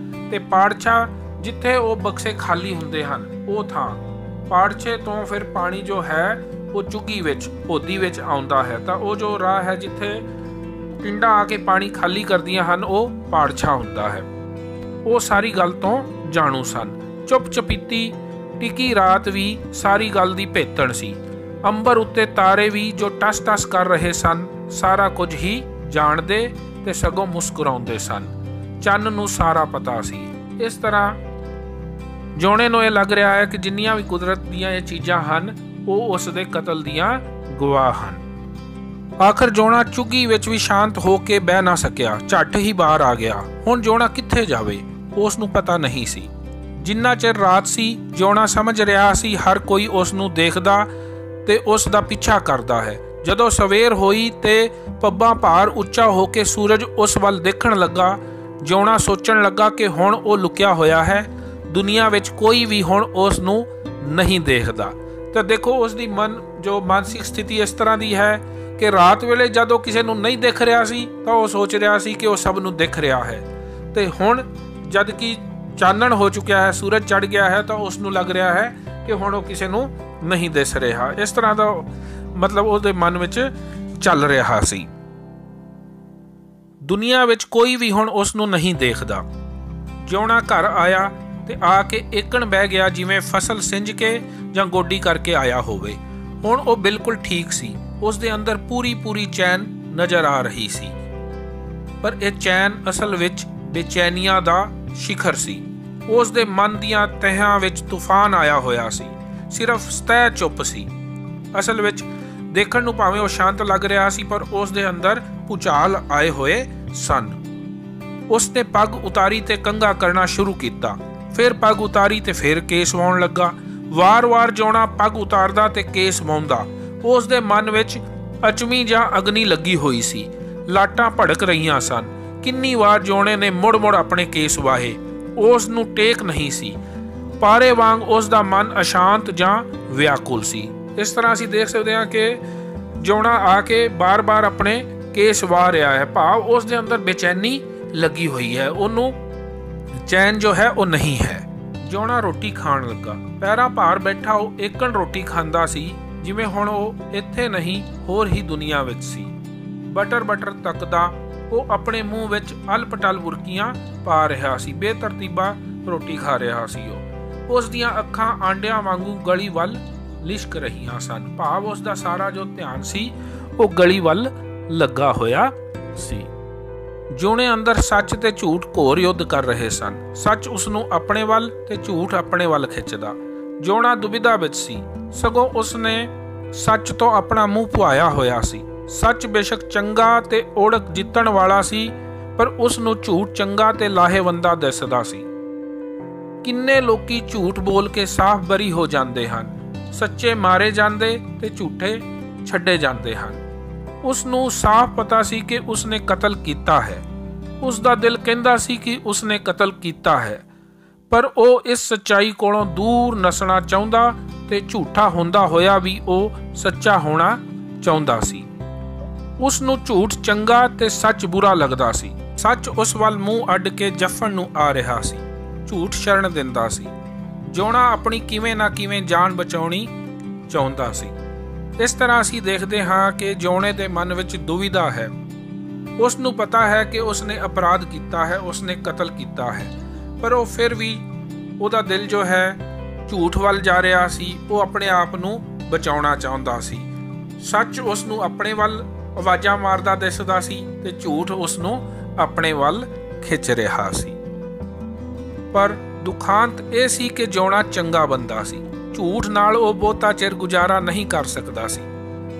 ਤੇ ਪਾੜਛਾ ਜਿੱਥੇ ਉਹ ਬਕਸੇ ਖਾਲੀ ਹੁੰਦੇ ਹਨ ਉਹ ਥਾਂ। ਪਾੜਛੇ ਤੋਂ ਫਿਰ ਪਾਣੀ ਜੋ ਹੈ ਉਹ ਚੁੱਗੀ ਵਿੱਚ ਹੋਦੀ ਵਿੱਚ ਆਉਂਦਾ ਹੈ, ਤਾਂ ਉਹ ਜੋ ਰਾਹ ਹੈ ਜਿੱਥੇ ਟਿੰਡਾ ਆ ਕੇ ਪਾਣੀ ਖਾਲੀ ਕਰਦੀਆਂ ਹਨ ਉਹ ਪਾੜਛਾ ਹੁੰਦਾ ਹੈ। ਉਹ ਸਾਰੀ ਗੱਲ ਤੋਂ ਜਾਣੂ ਸਨ। ਚੁੱਪ ਚਪੀਤੀ ਟਿਕੀ ਰਾਤ ਵੀ ਸਾਰੀ ਗੱਲ ਦੀ ਭੇਤਣ ਸੀ। ਅੰਬਰ ਉੱਤੇ ਤਾਰੇ ਵੀ ਜੋ ਟਸ ਟਸ ਕਰ ਰਹੇ ਸਨ ਸਾਰਾ ਕੁਝ ਹੀ ਜਾਣਦੇ ਤੇ ਸਗੋਂ ਮੁਸਕਰਾਉਂਦੇ ਸਨ। ਚੰਨ ਨੂੰ ਸਾਰਾ ਪਤਾ ਸੀ। ਇਸ ਤਰ੍ਹਾਂ ਜੋਨੇ ਨੂੰ ਇਹ ਲੱਗ ਰਿਹਾ ਹੈ ਕਿ ਜਿੰਨੀਆਂ ਵੀ ਕੁਦਰਤ ਦੀਆਂ ਇਹ ਚੀਜ਼ਾਂ ਹਨ ਉਹ ਉਸ ਦੇ ਕਤਲ ਦੀਆਂ ਗਵਾਹ ਹਨ। ਆਖਰ ਜੋਨਾ ਚੁੱਗੀ ਵਿੱਚ ਵੀ ਸ਼ਾਂਤ ਹੋ ਕੇ ਬਹਿ ਨਾ ਸਕਿਆ, ਝੱਟ ਹੀ ਬਾਹਰ ਆ ਗਿਆ। ਹੁਣ ਜੋਨਾ ਕਿੱਥੇ ਜਾਵੇ ਉਸ ਨੂੰ ਪਤਾ ਨਹੀਂ ਸੀ। ਜਿੰਨਾ ਚਿਰ ਰਾਤ ਸੀ ਜੋਨਾ ਸਮਝ ਰਿਹਾ ਸੀ ਹਰ ਕੋਈ ਉਸ ਨੂੰ ਦੇਖਦਾ ਤੇ ਉਸ ਦਾ ਪਿੱਛਾ ਕਰਦਾ ਹੈ। ਜਦੋਂ ਸਵੇਰ ਹੋਈ ਤੇ ਪੱਬਾਂ ਭਾਰ ਉੱਚਾ ਹੋ ਕੇ ਸੂਰਜ ਉਸ ਵੱਲ ਦੇਖਣ ਲੱਗਾ, ਜੋਨਾ ਸੋਚਣ ਲੱਗਾ ਕਿ ਹੁਣ ਉਹ ਲੁਕਿਆ ਹੋਇਆ ਹੈ, ਦੁਨੀਆ ਵਿੱਚ ਕੋਈ ਵੀ ਹੁਣ ਉਸ ਨੂੰ ਨਹੀਂ ਦੇਖਦਾ। ਤਾਂ ਦੇਖੋ ਉਸ ਦੀ ਮਾਨਸਿਕ ਸਥਿਤੀ ਇਸ ਤਰ੍ਹਾਂ ਦੀ ਹੈ ਕਿ ਰਾਤ ਵੇਲੇ ਜਦੋਂ ਕਿਸੇ ਨੂੰ ਨਹੀਂ ਦਿਖ ਰਿਹਾ ਸੀ ਤਾਂ ਉਹ ਸੋਚ ਰਿਹਾ ਸੀ ਕਿ ਉਹ ਸਭ ਨੂੰ ਦਿਖ ਰਿਹਾ ਹੈ, ਤੇ ਹੁਣ ਜਦ ਕਿ ਚਾਨਣ ਹੋ ਚੁੱਕਿਆ ਹੈ, ਸੂਰਜ ਚੜ੍ਹ ਗਿਆ ਹੈ, ਤਾਂ ਉਸ ਨੂੰ ਲੱਗ ਰਿਹਾ ਹੈ ਕਿ ਹੁਣ ਉਹ ਕਿਸੇ ਨੂੰ ਨਹੀਂ ਦਿਸ ਰਿਹਾ। ਇਸ ਤਰ੍ਹਾਂ ਦਾ ਮਤਲਬ ਉਹਦੇ ਮਨ ਵਿੱਚ ਚੱਲ ਰਿਹਾ ਸੀ। ਦੁਨੀਆ ਵਿੱਚ ਕੋਈ ਵੀ ਹੁਣ ਉਸ ਨੂੰ ਨਹੀਂ ਦੇਖਦਾ। ਜੋਨਾ ਘਰ ਆਇਆ ਤੇ ਆ ਕੇ ਏਕਣ ਬਹਿ ਗਿਆ ਜਿਵੇਂ ਫਸਲ ਸਿੰਜ ਕੇ ਜਾਂ ਗੋਡੀ ਕਰਕੇ ਆਇਆ ਹੋਵੇ। ਹੁਣ ਉਹ ਬਿਲਕੁਲ ਠੀਕ ਸੀ। ਉਸ ਦੇ ਅੰਦਰ ਪੂਰੀ ਚੈਨ ਨਜ਼ਰ ਆ ਰਹੀ ਸੀ, ਪਰ ਇਹ ਚੈਨ ਅਸਲ ਵਿੱਚ ਬੇਚੈਨੀਆਂ ਦਾ ਸ਼ਿਖਰ ਸੀ। ਉਸ ਦੇ ਮਨ ਦੀਆਂ ਤਹਿਆਂ ਵਿੱਚ ਤੂਫਾਨ ਆਇਆ ਹੋਇਆ ਸੀ, ਸਿਰਫ ਸਤਹ ਚੁੱਪ ਸੀ। ਅਸਲ ਵਿੱਚ ਦੇਖਣ ਨੂੰ ਭਾਵੇਂ ਉਹ ਸ਼ਾਂਤ ਲੱਗ ਰਿਹਾ ਸੀ, ਪਰ ਉਸ ਦੇ ਅੰਦਰ ਭੁਚਾਲ ਆਏ ਹੋਏ ਸਨ। ਉਸ ਨੇ ਪੱਗ ਉਤਾਰੀ ਤੇ ਕੰਘਾ ਕਰਨਾ ਸ਼ੁਰੂ ਕੀਤਾ, ਫਿਰ ਪੱਗ ਉਤਾਰੀ ਤੇ ਫਿਰ ਕੇਸ ਵਾਉਣ ਲੱਗਾ। ਵਾਰ-ਵਾਰ ਜੋਨਾ ਪੱਗ ਉਤਾਰਦਾ ਤੇ ਕੇਸ ਵਾਉਂਦਾ। ਉਸ ਦੇ ਮਨ ਵਿੱਚ ਅਚਮੀ ਜਾਂ ਅਗਨੀ ਲੱਗੀ ਹੋਈ ਸੀ, ਲਾਟਾਂ ਭੜਕ ਰਹੀਆਂ ਸਨ। ਕਿੰਨੀ ਵਾਰ ਜੋਨੇ ਨੇ ਮੁੜ-ਮੁੜ ਆਪਣੇ ਕੇਸ ਵਾਹੇ, ਉਸ ਨੂੰ ਟੇਕ ਨਹੀਂ ਸੀ। ਪਾਰੇ ਵਾਂਗ ਉਸ ਦਾ ਮਨ ਅਸ਼ਾਂਤ ਜਾਂ ਵਿਆਕੁਲ ਸੀ। ਇਸ ਤਰ੍ਹਾਂ ਅਸੀਂ ਦੇਖ ਸਕਦੇ ਹਾਂ ਕਿ ਜੋਨਾ ਆ ਕੇ ਬਾਰ-ਬਾਰ ਆਪਣੇ ਕੇਸ ਵਾਹ ਰਿਹਾ ਹੈ, ਭਾਵ ਉਸ ਦੇ ਅੰਦਰ ਬੇਚੈਨੀ ਲੱਗੀ ਹੋਈ ਹੈ, ਉਹਨੂੰ ਚੈਨ ਜੋ ਹੈ ਉਹ ਨਹੀਂ ਹੈ। ਜੋਨਾ ਰੋਟੀ ਖਾਣ ਲੱਗਾ। ਪੈਰਾਂ ਭਾਰ ਬੈਠਾ ਉਹ ਏਕਣ ਰੋਟੀ ਖਾਂਦਾ ਸੀ ਜਿਵੇਂ ਹੁਣ ਉਹ ਇੱਥੇ ਨਹੀਂ ਹੋਰ ਹੀ ਦੁਨੀਆ ਵਿੱਚ ਸੀ। ਬਟਰ ਤੱਕਦਾ ਉਹ ਆਪਣੇ ਮੂੰਹ ਵਿੱਚ ਅਲਪਟਲ ਬੁਰਕੀਆਂ ਪਾ ਰਿਹਾ ਸੀ। ਬੇਤਰਤੀਬਾ ਰੋਟੀ ਖਾ ਰਿਹਾ ਸੀ। ਉਸ ਦੀਆਂ ਅੱਖਾਂ ਆਂਡਿਆਂ ਵਾਂਗੂ ਗਲੀ ਵੱਲ ਲਿਸ਼ਕ ਰਹੀਆਂ ਸਨ, ਭਾਵ ਉਸ ਦਾ ਸਾਰਾ ਜੋ ਧਿਆਨ ਸੀ ਉਹ ਗਲੀ ਵੱਲ ਲੱਗਾ ਹੋਇਆ ਸੀ। ਜੋਨੇ ਅੰਦਰ ਸੱਚ ਤੇ ਝੂਠ ਘੋਰ ਯੁੱਧ ਕਰ ਰਹੇ ਸਨ। ਸੱਚ ਉਸ ਨੂੰ ਆਪਣੇ ਵੱਲ ਤੇ ਝੂਠ ਆਪਣੇ ਵੱਲ ਖਿੱਚਦਾ। ਜੋਨਾ ਦੁਬਿਧਾ ਵਿੱਚ ਸੀ, ਸਗੋਂ ਉਸਨੇ ਸੱਚ ਤੋਂ ਆਪਣਾ ਮੂੰਹ ਪੁਆਇਆ ਹੋਇਆ ਸੀ। ਸੱਚ ਬੇਸ਼ੱਕ ਚੰਗਾ ਤੇ ਓੜਕ ਜਿੱਤਣ ਵਾਲਾ ਸੀ, ਪਰ ਉਸ ਨੂੰ ਝੂਠ ਚੰਗਾ ਤੇ ਲਾਹੇਵੰਦਾ ਦਿਸਦਾ ਸੀ। ਕਿੰਨੇ ਲੋਕੀ ਝੂਠ ਬੋਲ ਕੇ ਸਾਫ਼ ਬਰੀ ਹੋ ਜਾਂਦੇ ਹਨ, ਸੱਚੇ ਮਾਰੇ ਜਾਂਦੇ ਤੇ ਝੂਠੇ ਛੱਡੇ ਜਾਂਦੇ ਹਨ। ਉਸ ਨੂੰ ਸਾਫ਼ ਪਤਾ ਸੀ ਕਿ ਉਸਨੇ ਕਤਲ ਕੀਤਾ ਹੈ। ਉਸ ਦਾ ਦਿਲ ਕਹਿੰਦਾ ਸੀ ਕਿ ਉਸਨੇ ਕਤਲ ਕੀਤਾ ਹੈ, ਪਰ ਉਹ ਇਸ ਸੱਚਾਈ ਕੋਲੋਂ ਦੂਰ ਨੱਸਣਾ ਚਾਹੁੰਦਾ ਤੇ ਝੂਠਾ ਹੁੰਦਾ ਹੋਇਆ ਵੀ ਉਹ ਸੱਚਾ ਹੋਣਾ ਚਾਹੁੰਦਾ ਸੀ। ਉਸ ਨੂੰ ਝੂਠ ਚੰਗਾ ਤੇ ਸੱਚ ਬੁਰਾ ਲੱਗਦਾ ਸੀ। ਸੱਚ ਉਸ ਵੱਲ ਮੂੰਹ ਅੱਡ ਕੇ ਜਫਣ ਨੂੰ ਆ ਰਿਹਾ ਸੀ, ਝੂਠ ਸ਼ਰਨ ਦਿੰਦਾ ਸੀ। ਜੋਨਾ ਆਪਣੀ ਕਿਵੇਂ ਨਾ ਕਿਵੇਂ ਜਾਨ ਬਚਾਉਣੀ ਚਾਹੁੰਦਾ ਸੀ। ਇਸ ਤਰ੍ਹਾਂ ਅਸੀਂ ਦੇਖਦੇ ਹਾਂ ਕਿ ਜੋਨੇ ਦੇ ਮਨ ਵਿੱਚ ਦੁਵਿਧਾ ਹੈ। ਉਸ ਨੂੰ ਪਤਾ ਹੈ ਕਿ ਉਸਨੇ ਅਪਰਾਧ ਕੀਤਾ ਹੈ, ਉਸਨੇ ਕਤਲ ਕੀਤਾ ਹੈ, ਪਰ ਉਹ ਫਿਰ ਵੀ ਉਹਦਾ ਦਿਲ ਜੋ ਹੈ ਝੂਠ ਵੱਲ ਜਾ ਰਿਹਾ ਸੀ। ਉਹ ਆਪਣੇ ਆਪ ਨੂੰ ਬਚਾਉਣਾ ਚਾਹੁੰਦਾ ਸੀ। ਸੱਚ ਉਸ ਨੂੰ ਆਪਣੇ ਵੱਲ ਆਵਾਜ਼ਾਂ ਮਾਰਦਾ ਦਿਸਦਾ ਸੀ ਤੇ ਝੂਠ ਉਸ ਨੂੰ ਆਪਣੇ ਵੱਲ ਖਿੱਚ ਰਿਹਾ ਸੀ। ਪਰ ਦੁਖਾਂਤ ਇਹ ਸੀ ਕਿ ਜੋਨਾ ਚੰਗਾ ਬੰਦਾ ਸੀ। ਝੂਠ ਨਾਲ ਉਹ ਬਹੁਤਾ ਚਿਰ ਗੁਜ਼ਾਰਾ ਨਹੀਂ ਕਰ ਸਕਦਾ ਸੀ।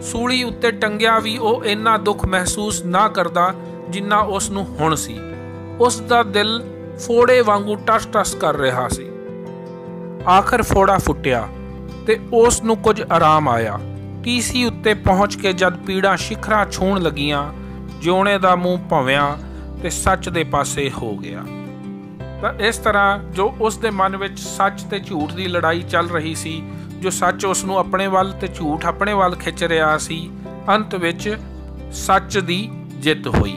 ਸੂਲੀ ਉੱਤੇ ਟੰਗਿਆ ਵੀ ਉਹ ਇੰਨਾ ਦੁੱਖ ਮਹਿਸੂਸ ਨਾ ਕਰਦਾ ਜਿੰਨਾ ਉਸ ਨੂੰ ਹੁਣ ਸੀ। ਉਸ ਦਾ ਦਿਲ ਫੋੜੇ ਵਾਂਗੂ ਟਸ-ਟਸ ਕਰ ਰਿਹਾ ਸੀ। ਆਖਰ ਫੋੜਾ ਫੁੱਟਿਆ ਤੇ ਉਸ ਨੂੰ ਕੁਝ ਆਰਾਮ ਆਇਆ। ਟੀਸੀ ਉੱਤੇ ਪਹੁੰਚ ਕੇ ਜਦ ਪੀੜਾਂ ਸ਼ਿਖਰਾਂ ਛੂਹਣ ਲੱਗੀਆਂ, ਜੋਨੇ ਦਾ ਮੂੰਹ ਭੰਵਿਆ ਤੇ ਸੱਚ ਦੇ ਪਾਸੇ ਹੋ ਗਿਆ। ਤਾਂ ਇਸ ਤਰ੍ਹਾਂ ਜੋ ਉਸ ਦੇ ਮਨ ਵਿੱਚ ਸੱਚ ਤੇ ਝੂਠ ਦੀ ਲੜਾਈ ਚੱਲ ਰਹੀ ਸੀ, ਜੋ ਸੱਚ ਉਸ ਨੂੰ ਆਪਣੇ ਵੱਲ ਤੇ ਝੂਠ ਆਪਣੇ ਵੱਲ ਖਿੱਚ ਰਿਹਾ ਸੀ, ਅੰਤ ਵਿੱਚ सच दी जित हुई।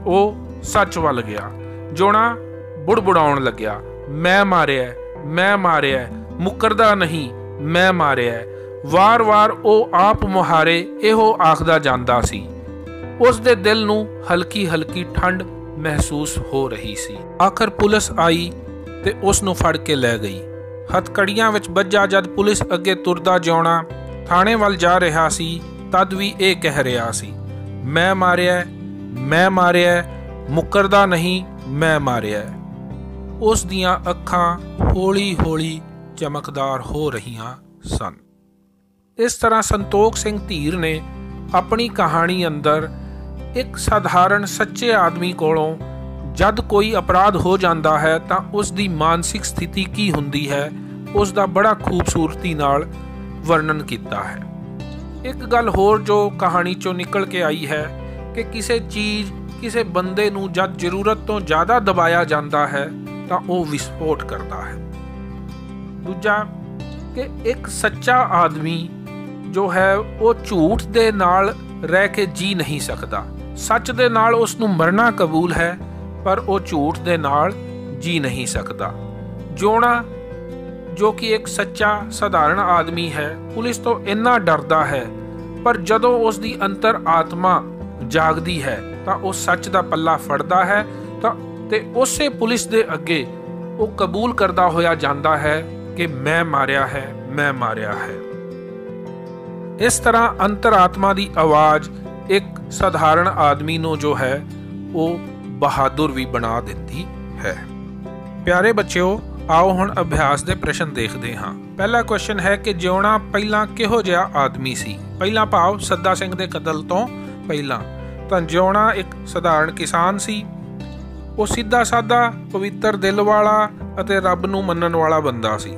वो सच वल गया। जोना बुड़बुड़ाउण लग्या, मैं मारिया, मैं मारिया, मुकरदा नहीं, मैं मारिया। वार वार वो आप मुहारे इहो आखदा जांदा सी। उस दे दिल नूं हल्की हल्की ठंड महसूस हो रही सी। आखिर पुलिस आई ते उस नूं फड़ के लै गई। हथकड़ियां विच बज्जा जद पुलिस अगे तुरदा जिउणा थाणे वल जा रहा सी, तद भी ये कह रहा सी, मैं मारिया, मैं मारिया, मुकरदा नहीं, मैं मारिया। उस दियां अखां हौली हौली चमकदार हो रहीआं सन। इस तरह संतोख सिंह धीर ने अपनी कहानी अंदर एक साधारण सच्चे आदमी कोलों जद कोई अपराध हो जाता है तो उसकी मानसिक स्थिति की हुंदी है, उसका बड़ा खूबसूरती नाल वर्णन किया है। एक गल होर जो कहानी चों निकल के आई है कि किसी चीज़ किसी बंदे नूं जद जरूरत तो ज़्यादा दबाया जाता है तो वो विस्फोट करता है। दूजा कि एक सच्चा आदमी जो है वो झूठ दे नाल रह के जी नहीं सकता। सच दे नाल उसनूं मरना कबूल है, पर वो झूठ दे नाल जी नहीं सकता। जोना जो कि एक सच्चा साधारण आदमी है, पुलिस तो इन्ना डरदा है, पर जदों उसकी अंतर आत्मा जागदी है तो वो सच का पल्ला फड़दा है ते उसे पुलिस दे अगे वो कबूल करदा होया जांदा है कि मैं मारिया है, मैं मारिया है। इस तरह अंतर आत्मा की आवाज़ एक साधारण आदमी नूं जो है वो बहादुर भी बना देती है। प्यारे बच्चों, आओ हुण अभ्यास के प्रश्न देखते हाँ। पहला क्वेश्चन है कि जिउणा पहला किहो जिहा आदमी सी। पहला भाव सद्दा सिंह के कतल तो पहला तो जिउणा एक साधारण किसान सी। वो सीधा साधा पवित्र दिल वाला अते रब नूं मनण वाला बंदा सी।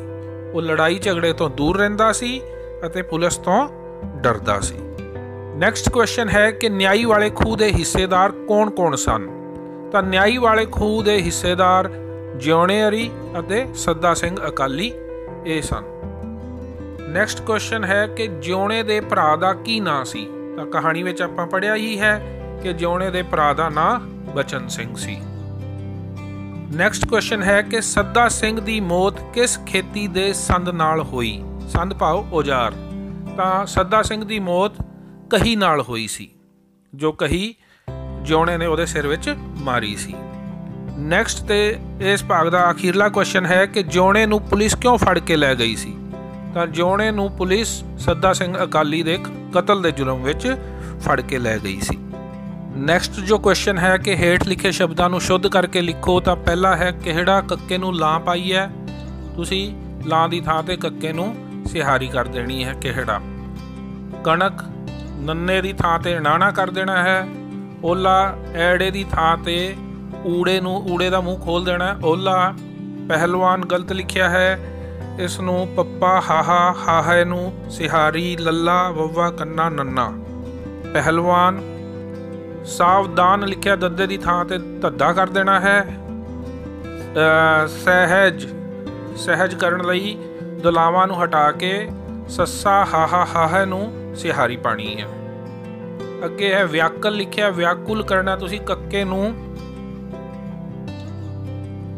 वो लड़ाई झगड़े तो दूर रहिंदा सी अते पुलिस तो डरदा सी। नैक्सट क्वेश्चन है कि न्याई वाले खूह के हिस्सेदार कौन कौन सन। तो न्याई वाले खूह के हिस्सेदार जिउणे अरी अते सद्दा सिंह अकाली ये सन। नैक्सट क्वेश्चन है कि जिउणे दे भरा दा की नां सी। तो कहानी विच आपां पढ़िया ही है कि जिउणे दे भरा दा नां बचन सिंह सी। नैक्सट क्वेश्चन है कि सद्दा सिंह दी मौत किस खेती दे संद नाल होई। संद भाव औजार। तो सद्दा सिंह दी मौत कही नाल होई सी, जो कही जिउणे ने उहदे सिर विच मारी सी। नैक्सट ते इस भाग का अखीरला क्वेश्चन है कि जिउणे नूं पुलिस क्यों फड़ के लै गई सी। तो जिउणे नूं पुलिस सद्दा सिंह अकाली दे कतल दे जुर्म विच फड़ के लै गई सी। नैक्सट जो क्वेश्चन है कि हेठ लिखे शब्दां नूं शुद्ध करके लिखो। तो पहला है किहड़ा कक्के नूं लां पाई है। तुसी लां दी थां ते कक्के नूं सिहारी कर देनी है किहड़ा। कणक नन्ने दी थां ते नाना कर देना है। ओला ऐड़े दी थां ते ऊड़े नूं ऊड़े दा मूँह खोल देना है, ओला। पहलवान गलत लिखिया है, इस नूं पप्पा हाहा, हाहे नूं सिहारी, लल्ला वव्वा कन्ना नन्ना। पहलवान। सावधान लिखिया दद्दे दी थां ते धद्दा कर देना है। सहज सहज करन लई दुलावां नूं हटा के सस्सा हाहा हाहे नूं सिहारी पानी है। अगे है व्याकल लिखिया, व्याकुल करना तुसी कक्के नूं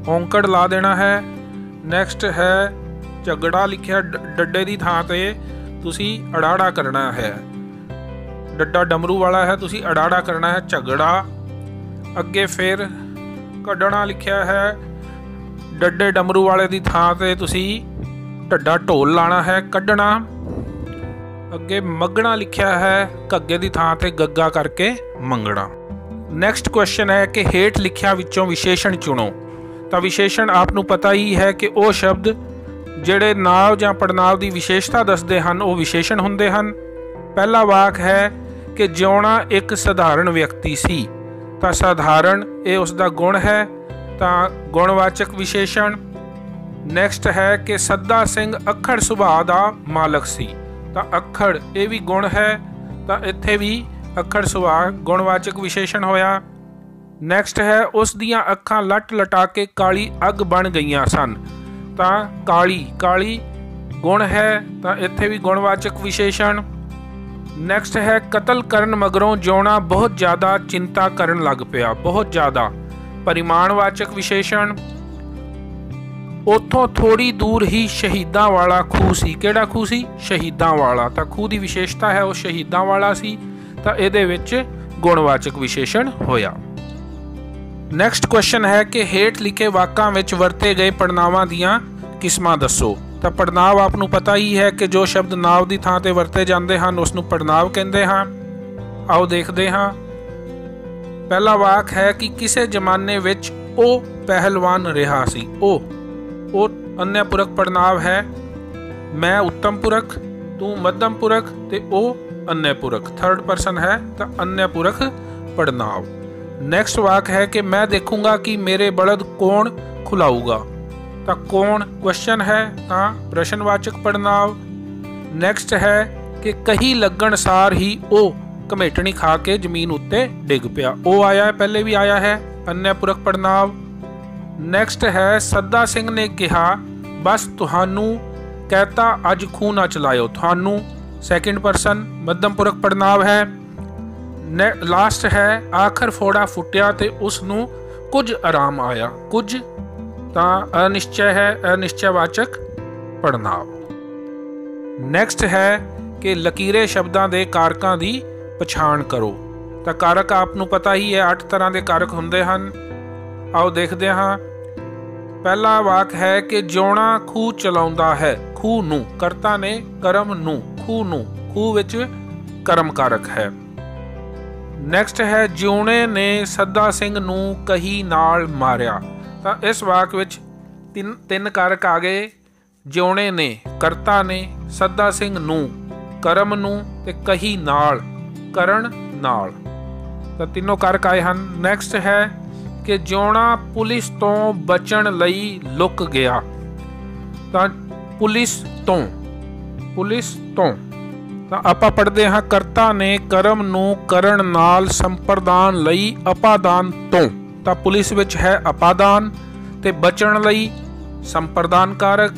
औंकड़ ला देना है। नैक्सट है झगड़ा लिखिया, डड्डे दी थां ते तुसी अड़ाड़ा करना है। डड्डा डमरू वाला है, तुसी अड़ाड़ा करना है झगड़ा। अगे फिर कड्डना लिखिया है, डड्डे डमरू वाले दी थां ते तुसी ढड्डा ढोल लाना है, कड्डना। अगे मगना लिखिया है, घग्गे दी थां ते गग्गा करके मंगना। नैक्सट क्वेश्चन है कि हेठ लिखिया विचों विशेषण चुनो। तो विशेषण आपनूं पता ही है कि वो शब्द जिहड़े नाव जां पड़नाव की विशेषता दसदे हन वो विशेषण हुंदे हन। पहला वाक है कि जिउणा एक साधारण व्यक्ति सी। तो साधारण ये उसका गुण है, तो गुणवाचक विशेषण। नैक्सट है कि सद्दा सिंह अखड़ सुभाਅ का मालक सी। तो अखड़ ये भी गुण है, तो इत्थे भी अखड़ सुभाਅ गुणवाचक विशेषण होया। नैक्सट है उस दियां अखां लट लटा के काली अग बन गईयां सन। तो काली काली गुण है, तो इत्थे भी गुणवाचक विशेषण। ਨੈਕਸਟ ਹੈ ਕਤਲ ਕਰਨ ਮਗਰੋਂ ਜਿਉਣਾ ਬਹੁਤ ਜ਼ਿਆਦਾ ਚਿੰਤਾ ਕਰਨ ਲੱਗ ਪਿਆ। ਬਹੁਤ ਜ਼ਿਆਦਾ ਪਰਿਮਾਣਵਾਚਕ ਵਿਸ਼ੇਸ਼ਣ। ਉੱਥੋਂ ਥੋੜੀ ਦੂਰ ਹੀ ਸ਼ਹੀਦਾਂ ਵਾਲਾ ਖੂਹ ਸੀ। ਕਿਹੜਾ ਖੂਹ ਸੀ? ਸ਼ਹੀਦਾਂ ਵਾਲਾ। ਤਾਂ ਖੂਹ ਦੀ ਵਿਸ਼ੇਸ਼ਤਾ ਹੈ ਉਹ ਸ਼ਹੀਦਾਂ ਵਾਲਾ ਸੀ, ਤਾਂ ਇਹਦੇ ਵਿੱਚ ਗੁਣਵਾਚਕ ਵਿਸ਼ੇਸ਼ਣ ਹੋਇਆ। ਨੈਕਸਟ ਕੁਐਸਚਨ ਹੈ ਕਿ ਹੇਠ ਲਿਖੇ ਵਾਕਾਂ ਵਿੱਚ ਵਰਤੇ ਗਏ ਪੜਨਾਵਾਂ ਦੀਆਂ ਕਿਸਮਾਂ ਦੱਸੋ। ਤਾਂ ਪੜਨਾਵ ਆਪ ਨੂੰ ਪਤਾ ਹੀ ਹੈ ਕਿ ਜੋ ਸ਼ਬਦ ਨਾਂਵ ਦੀ ਥਾਂ ਤੇ ਵਰਤੇ ਜਾਂਦੇ ਹਨ ਉਸ ਨੂੰ ਪੜਨਾਵ ਕਹਿੰਦੇ ਹਾਂ। ਆਓ ਦੇਖਦੇ ਹਾਂ। ਪਹਿਲਾ ਵਾਕ ਹੈ ਕਿ ਕਿਸੇ ਜ਼ਮਾਨੇ ਵਿੱਚ ਉਹ ਪਹਿਲਵਾਨ ਰਿਹਾ ਸੀ। ਉਹ ਅਨਯ ਪੁਰਖ ਪੜਨਾਵ ਹੈ। ਮੈਂ ਉੱਤਮ ਪੁਰਖ, ਤੂੰ ਮੱਧਮ ਪੁਰਖ ਤੇ ਉਹ ਅਨਯ ਪੁਰਖ, ਥਰਡ ਪਰਸਨ ਹੈ ਤਾਂ ਅਨਯ ਪੁਰਖ ਪੜਨਾਵ। ਨੈਕਸਟ ਵਾਕ ਹੈ ਕਿ ਮੈਂ ਦੇਖੂੰਗਾ ਕਿ ਮੇਰੇ ਬਲਦ ਕੌਣ ਖੁਲਾਊਗਾ। ਤਾਂ ਕੌਣ ਕੁਐਸਚਨ ਹੈ ਤਾਂ ਪ੍ਰਸ਼ਨਵਾਚਕ ਪੜਨਾਵ। ਨੈਕਸਟ ਹੈ ਕਿ ਕਹੀ ਲੱਗਣ ਸਾਰ ਹੀ ਉਹ ਘਮੇਟਣੀ ਖਾ ਕੇ ਜ਼ਮੀਨ ਉੱਤੇ ਡਿੱਗ ਪਿਆ। ਉਹ ਆਇਆ ਹੈ, ਪਹਿਲੇ ਵੀ ਆਇਆ ਹੈ, ਅਨਯ ਪੁਰਖ ਪੜਨਾਵ। ਨੈਕਸਟ ਹੈ ਸੱਦਾ ਸਿੰਘ ਨੇ ਕਿਹਾ ਬਸ ਤੁਹਾਨੂੰ ਕਹਿਤਾ ਅੱਜ ਖੂਹ ਨਾ ਚਲਾਇਓ। ਤੁਹਾਨੂੰ ਸੈਕਿੰਡ ਪਰਸਨ ਮੱਧਮ ਪੁਰਖ ਪੜਨਾਵ ਹੈ। ਲਾਸਟ ਹੈ ਆਖਰ ਫੋੜਾ ਫੁੱਟਿਆ ਤੇ ਉਸ ਨੂੰ ਕੁਝ ਆਰਾਮ ਆਇਆ। ਕੁਝ ਤਾਂ ਅਨਿਸ਼ਚੈ ਹੈ, ਅਨਿਸ਼ਚੈਵਾਚਕ ਪੜਨਾਵ। ਨੈਕਸਟ ਹੈ ਕਿ ਲਕੀਰੇ ਸ਼ਬਦਾਂ ਦੇ ਕਾਰਕਾਂ ਦੀ ਪਛਾਣ ਕਰੋ। ਤਾਂ ਕਾਰਕ ਆਪ ਨੂੰ ਪਤਾ ਹੀ ਹੈ, 8 ਤਰ੍ਹਾਂ ਦੇ ਕਾਰਕ ਹੁੰਦੇ ਹਨ। ਆਓ ਦੇਖਦੇ ਹਾਂ। ਪਹਿਲਾ ਵਾਕ ਹੈ ਕਿ ਜਿਉਣਾ ਖੂਹ ਚਲਾਉਂਦਾ ਹੈ। ਖੂਹ ਨੂੰ, ਕਰਤਾ ਨੇ ਕਰਮ ਨੂੰ, ਖੂਹ ਨੂੰ, ਖੂਹ ਵਿੱਚ ਕਰਮ ਕਾਰਕ ਹੈ। ਨੈਕਸਟ ਹੈ ਜਿਉਣੇ ਨੇ ਸੱਦਾ ਸਿੰਘ ਨੂੰ ਕਹੀ ਨਾਲ ਮਾਰਿਆ। ਤਾਂ ਇਸ ਵਾਕ ਵਿੱਚ ਤਿੰਨ ਕਾਰਕ ਆ ਗਏ। ਜਿਉਣੇ ਨੇ, ਕਰਤਾ ਨੇ, ਸੱਦਾ ਸਿੰਘ ਨੂੰ, ਕਰਮ ਨੂੰ ਤੇ ਕਹੀ ਨਾਲ, ਕਰਨ ਨਾਲ। ਤਾਂ ਤਿੰਨੋਂ ਕਾਰਕ ਆਏ ਹਨ। ਨੈਕਸਟ ਹੈ ਕਿ ਜਿਉਣਾ ਪੁਲਿਸ ਤੋਂ ਬਚਣ ਲਈ ਲੁਕ ਗਿਆ। ਤਾਂ ਪੁਲਿਸ ਤੋਂ ਤਾਂ ਆਪਾਂ ਪੜ੍ਹਦੇ ਹਾਂ ਕਰਤਾ ਨੇ ਕਰਮ ਨੂੰ ਕਰਨ ਨਾਲ ਸੰਪਰਦਾਨ ਲਈ ਅਪਾਦਾਨ ਤੋਂ। ਤਾਂ ਪੁਲਿਸ ਵਿੱਚ ਹੈ ਅਪਾਦਾਨ ਤੇ ਬਚਣ ਲਈ ਸੰਪਰਦਾਨ ਕਾਰਕ।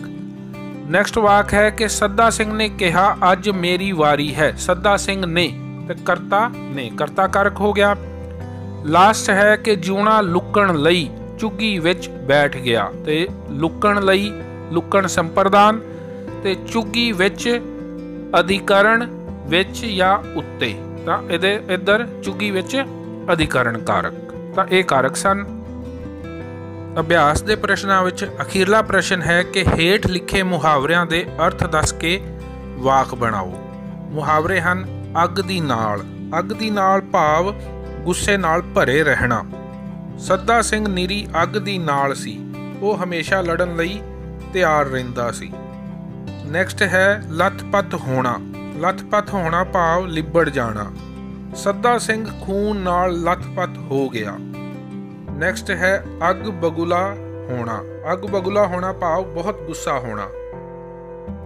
ਨੈਕਸਟ ਵਾਕ ਹੈ ਕਿ ਸੱਦਾ ਸਿੰਘ ਨੇ ਕਿਹਾ ਅੱਜ ਮੇਰੀ ਵਾਰੀ ਹੈ। ਸੱਦਾ ਸਿੰਘ ਨੇ ਤੇ ਕਰਤਾ ਨੇ, ਕਰਤਾ ਕਾਰਕ ਹੋ ਗਿਆ। ਲਾਸਟ ਹੈ ਕਿ ਜਿਉਣਾ ਲੁਕਣ ਲਈ ਝੁੱਗੀ ਵਿੱਚ ਬੈਠ ਗਿਆ। ਤੇ ਲੁਕਣ ਲਈ, ਲੁਕਣ ਸੰਪਰਦਾਨ ਤੇ ਝੁੱਗੀ ਵਿੱਚ ਅਧਿਕਰਨ ਵਿੱਚ ਜਾਂ ਉੱਤੇ। ਤਾਂ ਇਹਦੇ ਇੱਧਰ ਝੁੱਗੀ ਵਿੱਚ ਅਧਿਕਰਨ ਕਾਰਕ। ਤਾਂ ਇਹ ਕਾਰਕ ਸਨ। ਅਭਿਆਸ ਦੇ ਪ੍ਰਸ਼ਨਾਂ ਵਿੱਚ ਅਖੀਰਲਾ ਪ੍ਰਸ਼ਨ ਹੈ ਕਿ ਹੇਠ ਲਿਖੇ ਮੁਹਾਵਰਿਆਂ ਦੇ ਅਰਥ ਦੱਸ ਕੇ ਵਾਕ ਬਣਾਓ। ਮੁਹਾਵਰੇ ਹਨ ਅੱਗ ਦੀ ਨਾਲ। ਅੱਗ ਦੀ ਨਾਲ ਭਾਵ ਗੁੱਸੇ ਨਾਲ ਭਰੇ ਰਹਿਣਾ। ਸੱਦਾ ਸਿੰਘ ਨਿਰੀ ਅੱਗ ਦੀ ਨਾਲ ਸੀ। ਉਹ ਹਮੇਸ਼ਾ ਲੜਨ ਲਈ ਤਿਆਰ ਰਹਿੰਦਾ ਸੀ। ਨੈਕਸਟ ਹੈ ਲੱਥ-ਪੱਥ ਹੋਣਾ। ਲੱਥ-ਪੱਥ ਹੋਣਾ ਭਾਵ ਲਿਬੜ ਜਾਣਾ। ਸੱਦਾ ਸਿੰਘ ਖੂਨ ਨਾਲ ਲੱਥ-ਪੱਥ ਹੋ ਗਿਆ। ਨੈਕਸਟ ਹੈ ਅੱਗ ਬਗੁਲਾ ਹੋਣਾ। ਅੱਗ ਬਗੁਲਾ ਹੋਣਾ ਭਾਵ ਬਹੁਤ ਗੁੱਸਾ ਹੋਣਾ।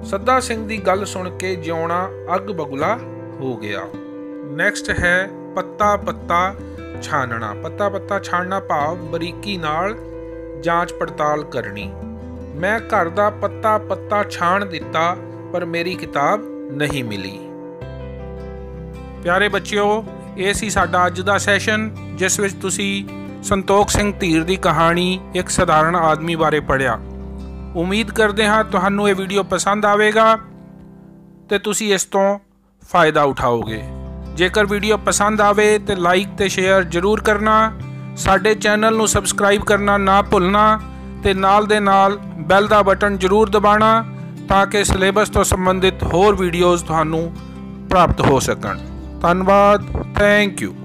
ਸੱਦਾ ਸਿੰਘ ਦੀ ਗੱਲ ਸੁਣ ਕੇ ਜਿਉਣਾ ਅੱਗ ਬਗੁਲਾ ਹੋ ਗਿਆ। ਨੈਕਸਟ ਹੈ ਪੱਤਾ ਪੱਤਾ ਛਾਨਣਾ। ਪੱਤਾ ਪੱਤਾ ਛਾਨਣਾ ਭਾਵ ਬਰੀਕੀ ਨਾਲ ਜਾਂਚ ਪੜਤਾਲ ਕਰਨੀ। ਮੈਂ ਘਰ ਦਾ ਪੱਤਾ ਪੱਤਾ ਛਾਣ ਦਿੱਤਾ ਪਰ ਮੇਰੀ ਕਿਤਾਬ ਨਹੀਂ ਮਿਲੀ। ਪਿਆਰੇ ਬੱਚਿਓ, ਇਹ ਸੀ ਸਾਡਾ ਅੱਜ ਦਾ ਸੈਸ਼ਨ ਜਿਸ ਵਿੱਚ ਤੁਸੀਂ ਸੰਤੋਖ ਸਿੰਘ ਧੀਰ ਦੀ ਕਹਾਣੀ ਇੱਕ ਸਧਾਰਨ ਆਦਮੀ ਬਾਰੇ ਪੜ੍ਹਿਆ। ਉਮੀਦ ਕਰਦੇ ਹਾਂ ਤੁਹਾਨੂੰ ਇਹ ਵੀਡੀਓ ਪਸੰਦ ਆਵੇਗਾ ਤੇ ਤੁਸੀਂ ਇਸ ਤੋਂ ਫਾਇਦਾ ਉਠਾਓਗੇ। ਜੇਕਰ ਵੀਡੀਓ ਪਸੰਦ ਆਵੇ ਤੇ ਲਾਈਕ ਤੇ ਸ਼ੇਅਰ ਜ਼ਰੂਰ ਕਰਨਾ। ਸਾਡੇ ਚੈਨਲ ਨੂੰ ਸਬਸਕ੍ਰਾਈਬ ਕਰਨਾ ਨਾ ਭੁੱਲਣਾ ਤੇ ਨਾਲ ਦੇ ਨਾਲ ਬੈਲ ਦਾ ਬਟਨ ਜ਼ਰੂਰ ਦਬਾਉਣਾ ਤਾਂ ਕਿ ਸਿਲੇਬਸ ਤੋਂ ਸੰਬੰਧਿਤ ਹੋਰ ਵੀਡੀਓਜ਼ ਤੁਹਾਨੂੰ ਪ੍ਰਾਪਤ ਹੋ ਸਕਣ। ਧੰਨਵਾਦ। Thank you.